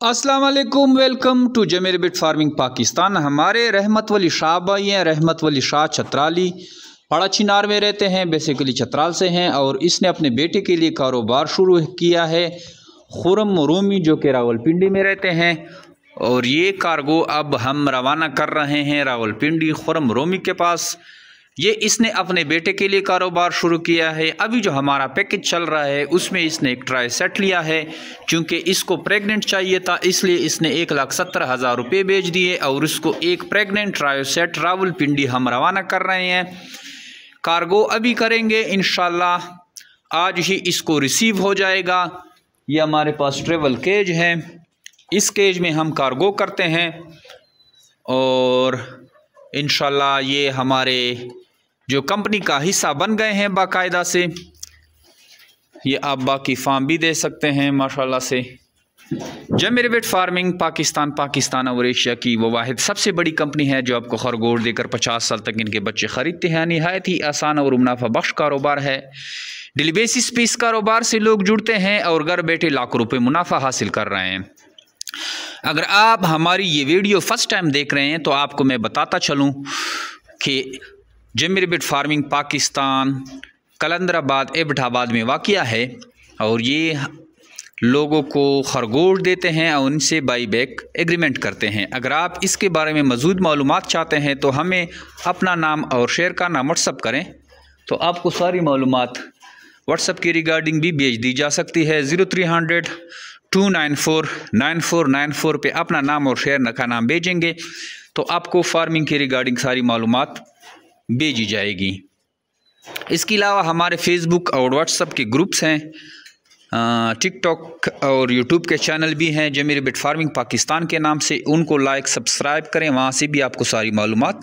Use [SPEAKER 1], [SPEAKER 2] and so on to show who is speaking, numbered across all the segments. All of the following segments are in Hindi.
[SPEAKER 1] अस्सलाम वालेकुम, वेलकम टू जमीर बिट फार्मिंग पाकिस्तान। हमारे रहमत वली शाह भाई हैं, रहमत वली शाह चतराली बड़ा चिनार में रहते हैं, बेसिकली चतराल से हैं और इसने अपने बेटे के लिए कारोबार शुरू किया है। खुरम रूमी जो कि रावलपिंडी में रहते हैं और ये कार्गो अब हम रवाना कर रहे हैं रावलपिंडी खुरम रूमी के पास। ये इसने अपने बेटे के लिए कारोबार शुरू किया है। अभी जो हमारा पैकेज चल रहा है उसमें इसने एक ट्राई सेट लिया है, क्योंकि इसको प्रेग्नेंट चाहिए था, इसलिए इसने 1,70,000 रुपये बेच दिए और उसको एक प्रेग्नेंट ट्राई सेट रावलपिंडी हम रवाना कर रहे हैं। कार्गो अभी करेंगे इंशाल्लाह, आज ही इसको रिसीव हो जाएगा। ये हमारे पास ट्रेवल केज है, इस केज में हम कार्गो करते हैं और इंशाल्लाह ये हमारे जो कंपनी का हिस्सा बन गए हैं बाकायदा से। ये आप बाकी फार्म भी दे सकते हैं माशाल्लाह से। जमीर बिट फार्मिंग पाकिस्तान और एशिया की वो वाहिद सबसे बड़ी कंपनी है जो आपको खरगोश देकर 50 साल तक इनके बच्चे ख़रीदते हैं। निहायत ही आसान और मुनाफा बख्श कारोबार है। डेली बेसिस पे इस कारोबार से लोग जुड़ते हैं और घर बैठे लाखों रुपये मुनाफा हासिल कर रहे हैं। अगर आप हमारी ये वीडियो फर्स्ट टाइम देख रहे हैं तो आपको मैं बताता चलूँ कि जमीर बिट फार्मिंग पाकिस्तान कलंदराबाद एबटाबाद में वाक़िया है और ये लोगों को खरगोश देते हैं और उनसे बाई बैक एग्रीमेंट करते हैं। अगर आप इसके बारे में मज़ीद मालूमात चाहते हैं तो हमें अपना नाम और शेयर का नाम व्हाट्सअप करें, तो आपको सारी मालूमात व्हाट्सअप की रिगार्डिंग भी भेज दी जा सकती है। 0300 294 9494 पे अपना नाम और शेयर का नाम भेजेंगे तो आपको फार्मिंग की रिगार्डिंग सारी मालूमात भेजी जाएगी। इसके अलावा हमारे फेसबुक और व्हाट्सएप के ग्रुप्स हैं, टिकटॉक और यूट्यूब के चैनल भी हैं जमीर बिट फार्मिंग पाकिस्तान के नाम से। उनको लाइक सब्सक्राइब करें, वहाँ से भी आपको सारी मालूमात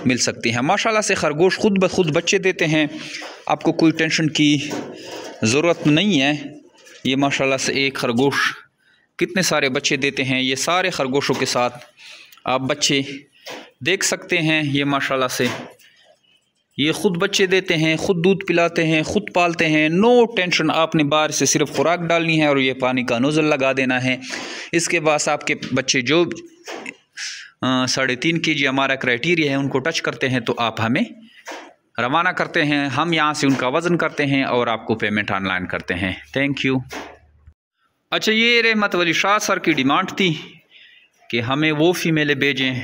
[SPEAKER 1] मिल सकती हैं। माशाल्लाह से खरगोश खुद ब खुद बच्चे देते हैं, आपको कोई टेंशन की ज़रूरत नहीं है। ये माशाल्लाह से एक खरगोश कितने सारे बच्चे देते हैं। ये सारे खरगोशों के साथ आप बच्चे देख सकते हैं। ये माशाल्लाह से ये ख़ुद बच्चे देते हैं, ख़ुद दूध पिलाते हैं, ख़ुद पालते हैं। नो टेंशन, आपने बाहर से सिर्फ खुराक डालनी है और ये पानी का नोज़ल लगा देना है। इसके बाद आपके बच्चे जो 3.5 kg हमारा क्राइटेरिया है उनको टच करते हैं तो आप हमें रवाना करते हैं, हम यहाँ से उनका वज़न करते हैं और आपको पेमेंट ऑनलाइन करते हैं। Thank you. अच्छा, ये रहमत वली शाह सर की डिमांड थी कि हमें वो फीमेलें भेजें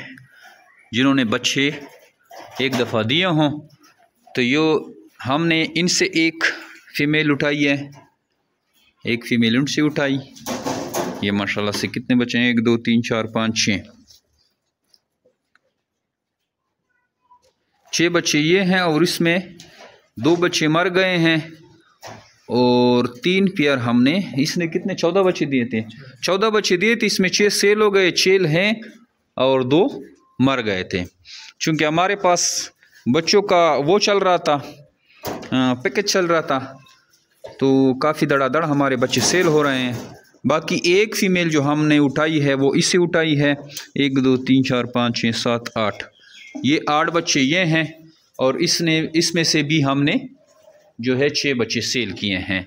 [SPEAKER 1] जिन्होंने बच्चे एक दफ़ा दिए हों, तो यो हमने इनसे एक फ़ीमेल उठाई है, एक फ़ीमेल उनसे उठाई। ये माशाल्लाह से कितने बच्चे हैं, 1 2 3 4 5 6 बच्चे ये हैं और इसमें 2 बच्चे मर गए हैं और 3 पेयर हमने, इसने कितने 14 बच्चे दिए थे, 14 बच्चे दिए थे, इसमें 6 सेल हो गए, 6 हैं और 2 मर गए थे। चूँकि हमारे पास बच्चों का वो चल रहा था, पैकेज चल रहा था, तो काफ़ी धड़ाधड़ हमारे बच्चे सेल हो रहे हैं। बाकी एक फ़ीमेल जो हमने उठाई है वो इससे उठाई है। 1 2 3 4 5 6 7 8, ये 8 बच्चे ये हैं और इसमें से भी हमने जो है 6 बच्चे सेल किए हैं।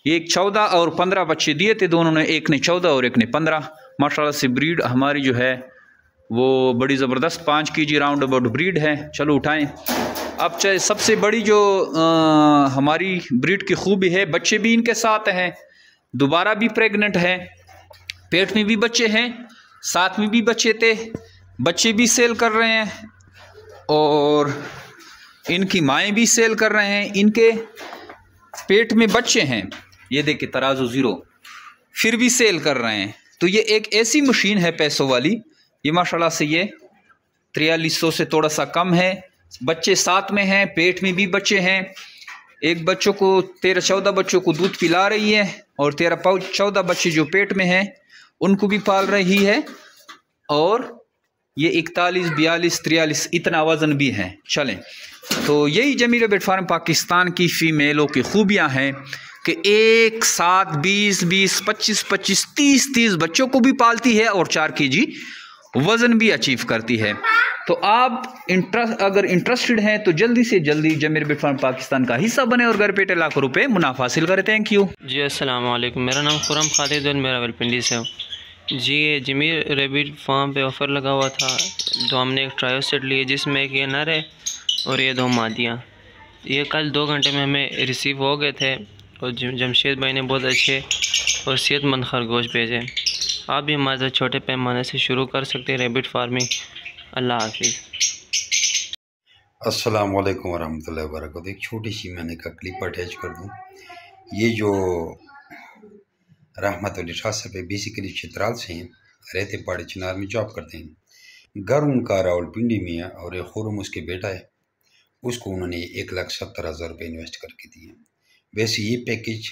[SPEAKER 1] एक 14 और 15 बच्चे दिए थे दोनों ने, एक ने 14 और एक ने 15। माशाल्लाह से ब्रीड हमारी जो है वो बड़ी ज़बरदस्त 5 kg राउंड अबाउट ब्रीड है। चलो उठाएं। अब चाहे सबसे बड़ी जो हमारी ब्रीड की खूबी है, बच्चे भी इनके साथ हैं, दोबारा भी प्रेग्नेंट है, पेट में भी बच्चे हैं, साथ में भी बच्चे थे, बच्चे भी सेल कर रहे हैं और इनकी माएँ भी सेल कर रहे हैं। इनके पेट में बच्चे हैं, ये देखिए तराजू 0, फिर भी सेल कर रहे हैं। तो ये एक ऐसी मशीन है पैसों वाली। ये माशाल्लाह से ये 4300 से थोड़ा सा कम है। बच्चे साथ में हैं, पेट में भी बच्चे हैं। एक बच्चों को 13-14 बच्चों को दूध पिला रही है और 13-14 बच्चे जो पेट में हैं उनको भी पाल रही है और ये 41, 42, 43 इतना वज़न भी है। चलें, तो यही जमीर बिट फार्म पाकिस्तान की फ़ीमेलों की खूबियाँ हैं कि एक साथ 20, 25, 30 बच्चों को भी पालती है और 4 kg वज़न भी अचीव करती है। तो आप अगर इंटरेस्टेड हैं तो जल्दी से जल्दी जमीर बिट फार्म पाकिस्तान का हिस्सा बने और घर बैठे लाखों रुपए मुनाफा हासिल करें। थैंक यू
[SPEAKER 2] जी। अस्सलाम वालेकुम, मेरा नाम खुरम खालिद और मैं रावलपिंडी से हूँ। जी जमीर रेबिट फार्म पे ऑफ़र लगा हुआ था, तो हमने एक ट्रायल सेट लिए जिसमें एक ये नर है और ये 2 मादियाँ। ये कल 2 घंटे में हमें रिसीव हो गए थे और जमशेद भाई ने बहुत अच्छे और सेहतमंद खरगोश भेजे। आप भी हमारे साथ छोटे पैमाने से शुरू कर सकते हैं रेबिट फार्मिंग। अल्लाह हाफिज़।
[SPEAKER 3] अस्सलाम वालेकुम वरहमतुल्लाहि वबरकातुहू। एक छोटी सी मैंने का क्लिप अटैच कर दूँ। ये जो रहमतुल्लाह शाह साहब बेसिकली चित्राल से हैं, रहते पहाड़ी चिनार में जॉब करते हैं। घर उनका रावलपिंडी में है और एक खुरम उसके बेटा है, उसको उन्होंने 1,70,000 रुपये इन्वेस्ट करके दिए। वैसे ये पैकेज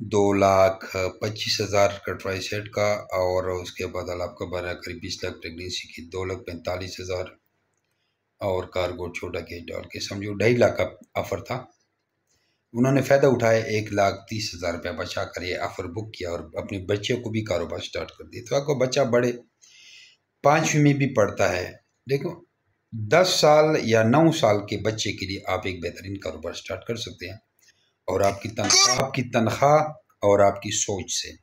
[SPEAKER 3] 2,25,000 का ट्राई सेट का और उसके बाद आपका बना करीब 20 लाख प्रेगनेंसी की, 2,45,000 और कार्गो छोटा केज डाल के समझो 2.5 लाख का ऑफ़र था। उन्होंने फ़ायदा उठाया, 1,30,000 रुपये बचा कर ये ऑफ़र बुक किया और अपने बच्चे को भी कारोबार स्टार्ट कर दिया। तो आपको बच्चा बड़े 5वीं में भी पढ़ता है, देखो 10 साल या 9 साल के बच्चे के लिए आप एक बेहतरीन कारोबार स्टार्ट कर सकते हैं और आपकी तनख्वाह और आपकी सोच से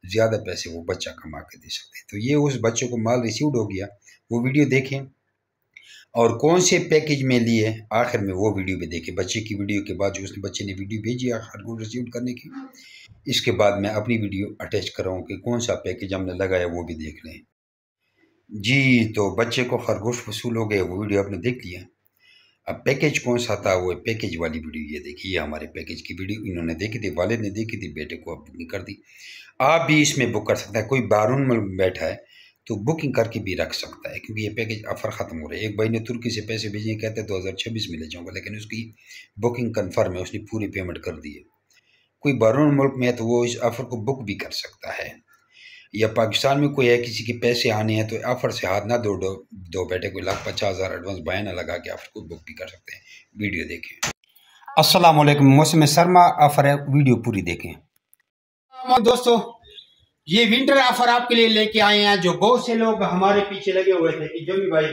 [SPEAKER 3] ज़्यादा पैसे वो बच्चा कमा के दे सकते हैं। तो ये उस बच्चे को माल रिसीव्ड हो गया, वो वीडियो देखें और कौन से पैकेज में लिए आखिर में वो वीडियो भी देखें। बच्चे की वीडियो के बाद जो उसने बच्चे ने वीडियो भेजी खरगोश रिसीव करने की, इसके बाद मैं अपनी वीडियो अटैच कर रहा हूँ कि कौन सा पैकेज हमने लगाया वो भी देख लें। जी तो बच्चे को खरगोश वसूल हो गए, वो वीडियो आपने देख लिया। अब पैकेज कौन सा था, वो पैकेज वाली वीडियो ये देखिए। ये हमारे पैकेज की वीडियो इन्होंने देखी थी, वालिद ने देखी थी, बेटे को अब बुकिंग कर दी। आप भी इसमें बुक कर सकते हैं। कोई बारून में बैठा है तो बुकिंग करके भी रख सकता है, क्योंकि ये पैकेज ऑफ़र ख़त्म हो रहा है। एक भाई ने तुर्की से पैसे भेजे, कहते हैं 2026 में ले जाऊँगा, लेकिन उसकी बुकिंग कन्फर्म है, उसने पूरी पेमेंट कर दी है। कोई बाहरून मुल्क में है तो वो इस ऑफ़र को बुक भी कर सकता है, या पाकिस्तान में कोई है किसी के पैसे आने हैं तो ऑफ़र से हाथ ना दो बेटे, कोई 1,50,000 एडवांस बयाना लगा के ऑफ़र को बुक भी कर सकते हैं। वीडियो देखें। अस्सलाम वालेकुम। मौसम सरमा ऑफ़र है, वीडियो पूरी देखें।
[SPEAKER 4] दोस्तों ये विंटर ऑफर आपके लिए लेके आए हैं, जो बहुत से लोग हमारे पीछे लगे हुए थे कि जमी भाई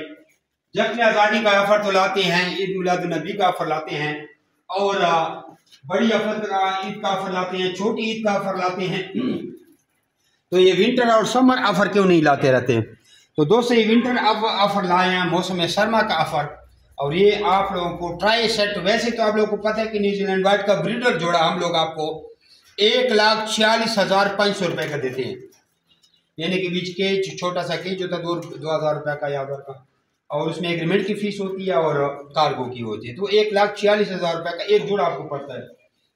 [SPEAKER 4] जश्न आज़ादी का ऑफर तो लाते हैं, ईद मिलाद नबी का ऑफर लाते हैं और बड़ी ऑफर का ईद का ऑफर लाते हैं, छोटी ईद का ऑफर लाते हैं, तो ये विंटर और समर ऑफर क्यों नहीं लाते रहते। तो दोस्तों ये विंटर ऑफर लाए हैं, मौसम सरमा का ऑफर, और ये आप लोगों को ट्राई सेट। वैसे तो आप लोगों को पता है कि न्यूजीलैंड वाइट का ब्रीडर जोड़ा हम लोग आपको 1,46,500 रुपये का देते हैं, यानी कि बीच केज छोटा सा केज होता है 2,000 रुपये का या का, और उसमें एग्रीमेंट की फीस होती है और कार्गो की होती है। तो 1,46,000 रुपये का एक जोड़ा आपको पड़ता है।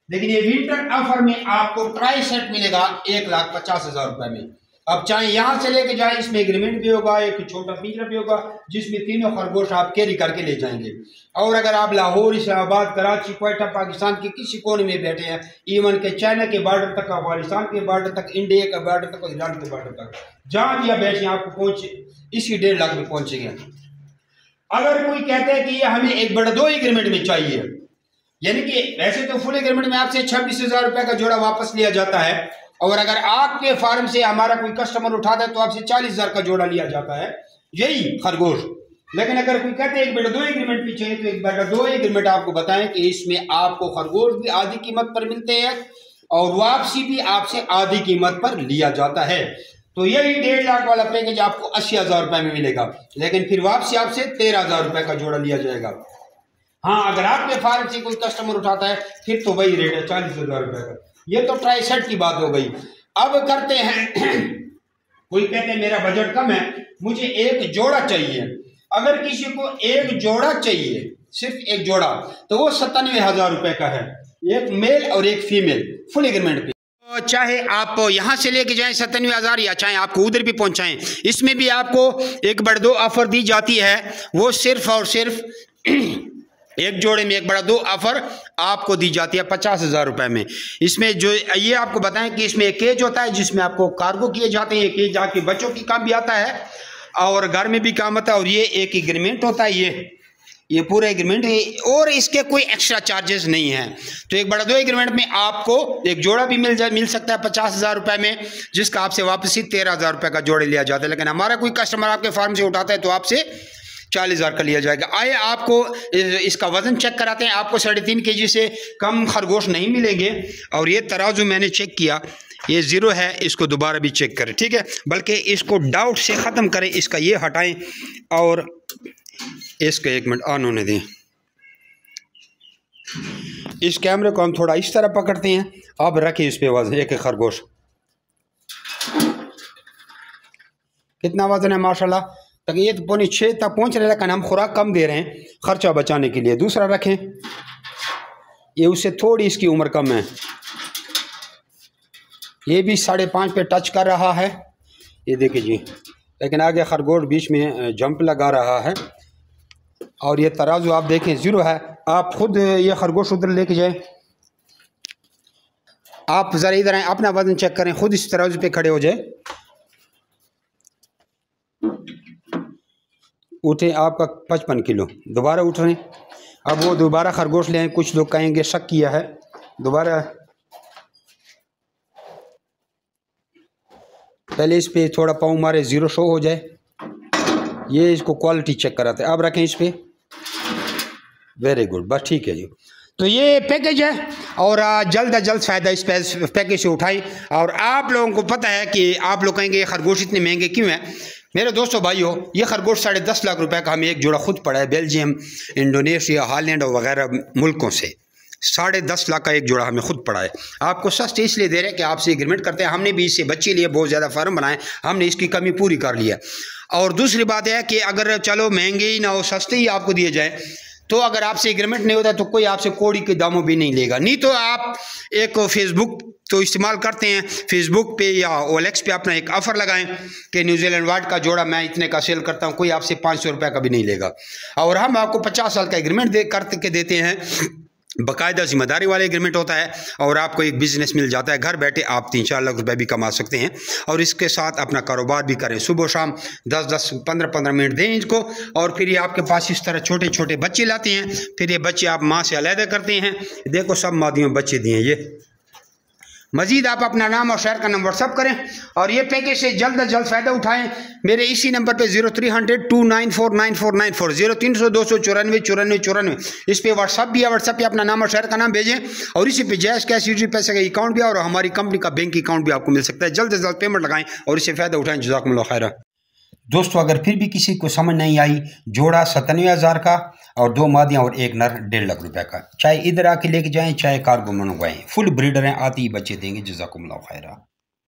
[SPEAKER 4] लेकिन ये विंटर ऑफर में आपको ट्राई सेट मिलेगा 1,50,000 रुपये में। अब चाहे यहाँ से लेके जाए, इसमें एग्रीमेंट भी होगा, एक छोटा पिंजरा भी होगा जिसमें तीनों खरगोश आप कैरी करके ले जाएंगे। और अगर आप लाहौर, इस्लामाबाद, कराची, क्वेटा, पाकिस्तान के किसी कोने में बैठे हैं, इवन के चाइना के बॉर्डर तक, अफगानिस्तान के बॉर्डर तक, इंडिया के बॉर्डर तक और ईरान के बॉर्डर तक, जहाँ भी आप बैठे आपको पहुँचे इसी 1.5 लाख में पहुँचेंगे। अगर कोई कहता है कि ये हमें एक बड़ा 2 एग्रीमेंट में चाहिए, यानी कि वैसे तो फुल एग्रीमेंट में आपसे 26,000 रुपये का जोड़ा वापस लिया जाता है, और अगर आपके फार्म से हमारा कोई कस्टमर उठाता है तो आपसे 40,000 का जोड़ा लिया जाता है, यही खरगोश। लेकिन अगर कोई कहते हैं एक बड़ा 2 एग्रीमेंट भी चाहिए, तो एक बड़ा 2 एग्रीमेंट आपको बताएं कि इसमें आपको खरगोश भी आधी कीमत पर मिलते हैं और वापसी भी आपसे आधी कीमत पर लिया जाता है। तो यही 1.5 लाख वाला पैकेज आपको 80,000 रुपये में मिलेगा, लेकिन फिर वापसी आपसे 13,000 रुपये का जोड़ा लिया जाएगा। हाँ, अगर आपके फार्म से कोई कस्टमर उठाता है फिर तो वही रेट है 40,000 रुपये का। ये तो ट्राई सेट की बात हो गई। अब करते हैं कोई कहते हैं मेरा बजट कम है, मुझे एक जोड़ा चाहिए। अगर किसी को एक जोड़ा चाहिए, सिर्फ एक जोड़ा, तो वो 97,000 रुपये का है, एक मेल और एक फीमेल फुल एग्रीमेंट पे। तो चाहे आप यहाँ से लेके जाएं 97,000 या चाहे आपको उधर भी पहुँचाएं, इसमें भी आपको एक बड़ा 2 ऑफर दी जाती है। वो सिर्फ और सिर्फ एक जोड़े में एक बड़ा 2 ऑफर आपको दी जाती है 50,000 रुपये में। इसमें जो ये आपको बताएं कि इसमें एक केज होता है जिसमें आपको कार्गो किए जाते हैं, एक केज आपके बच्चों की काम भी आता है और घर में भी काम आता है, और ये एक एग्रीमेंट होता है, ये पूरा एग्रीमेंट है और इसके कोई एक्स्ट्रा चार्जेस नहीं हैं। तो एक बड़ा 2 एग्रीमेंट में आपको एक जोड़ा भी मिल सकता है 50,000 रुपये में, जिसका आपसे वापसी 13,000 रुपये का जोड़े लिया जाता है। लेकिन हमारा कोई कस्टमर आपके फार्म से उठाता है तो आपसे 40,000 का लिया जाएगा। आइए आपको इसका वज़न चेक कराते हैं। आपको 3.5 kg से कम खरगोश नहीं मिलेंगे। और ये तराजू मैंने चेक किया, ये ज़ीरो है, इसको दोबारा भी चेक करें, ठीक है। बल्कि इसको डाउट से ख़त्म करें, इसका ये हटाएं और इसको 1 मिनट ऑन होने दें। इस कैमरे को हम थोड़ा इस तरह पकड़ते हैं, अब रखें इस पे वजन, एक खरगोश कितना वजन है माशाल्लाह, तक ये तो 5.5 तक पहुँच रहे, लेकिन हम खुराक कम दे रहे हैं ख़र्चा बचाने के लिए। दूसरा रखें, ये उससे थोड़ी इसकी उम्र कम है, ये भी 5.5 पे टच कर रहा है, ये देखिए जी। लेकिन आगे खरगोश बीच में जंप लगा रहा है और ये तराजू आप देखें ज़ीरो है। आप खुद ये खरगोश उधर लेके जाएं, आप ज़रा इधर आएँ, अपना वज़न चेक करें, खुद इस तराजू पे खड़े हो जाए, उठे आपका 55 किलो, दोबारा उठ रहे हैं। अब वो दोबारा खरगोश ले आए, कुछ लोग कहेंगे शक किया है, दोबारा पहले इस पे थोड़ा पाँव मारे, ज़ीरो शो हो जाए, ये इसको क्वालिटी चेक कराते हैं। अब रखें इस पे, वेरी गुड, बस ठीक है जी। तो ये पैकेज है और जल्द अज जल्द फ़ायदा इस पैकेज से उठाएं। और आप लोगों को पता है कि आप लोग कहेंगे ये खरगोश इतने महंगे क्यों हैं। मेरे दोस्तों भाइयों, ये खरगोश 10.5 लाख रुपए का हमें एक जोड़ा खुद पड़ा है, बेल्जियम, इंडोनेशिया, हॉलैंड और वगैरह मुल्कों से 10.5 लाख का एक जोड़ा हमें खुद पड़ा है। आपको सस्ते इसलिए दे रहे हैं कि आपसे एग्रीमेंट करते हैं, हमने भी इससे बच्चे लिए, बहुत ज़्यादा फार्म बनाए, हमने इसकी कमी पूरी कर ली है। और दूसरी बात है कि अगर चलो महंगे ही ना हो, सस्ते ही आपको दिए जाए, तो अगर आपसे एग्रीमेंट नहीं होता तो कोई आपसे कौड़ी के दामों भी नहीं लेगा। नहीं तो आप एक फेसबुक तो इस्तेमाल करते हैं, फेसबुक पे या OLX पे अपना एक ऑफ़र लगाएं कि न्यूजीलैंड वाइट का जोड़ा मैं इतने का सेल करता हूं, कोई आपसे 500 रुपये का भी नहीं लेगा। और हम आपको 50 साल का एग्रीमेंट करके देते हैं, बाकायदा जिम्मेदारी वाला एग्रीमेंट होता है और आपको एक बिज़नेस मिल जाता है। घर बैठे आप 3-4 लाख रुपए भी कमा सकते हैं और इसके साथ अपना कारोबार भी करें। सुबह शाम 10-10, 15-15 मिनट दें इसको और फिर ये आपके पास इस तरह छोटे छोटे बच्चे लाते हैं। फिर ये बच्चे आप माँ से अलग करते हैं। देखो सब मादियों बच्चे दिए ये। मज़ीद आप अपना नाम और शहर का नंबर व्हाट्सअप करें और ये पैकेज से जल्द अज जल्द फ़ायदा उठाएं। मेरे इसी नंबर पे 0300 294 9494 0300 294 9494 इस पे व्हाट्सअप भी है। व्हाट्सअप पे अपना नाम और शहर का नाम भेजें और इसी पे जैश कैश यूजी पैसे का अकाउंट भी है और हमारी कंपनी का बैंक अकाउंट भी आपको मिल सकता है। जल्द से जल्द पेमेंट लगाएं और इससे फ़ायदा उठाएं। जज़ाकुमुल्लाह खैरा। दोस्तों, अगर फिर भी किसी को समझ नहीं आई, जोड़ा 97,000 का और 2 मादियाँ और 1 नर 1.5 लाख रुपए का, चाहे इधर आके लेके जाएं चाहे कार्गो मंगवाएं, फुल ब्रीडर हैं, आती ही बच्चे देंगे। जज़ाकुमुल्लाह खैरा।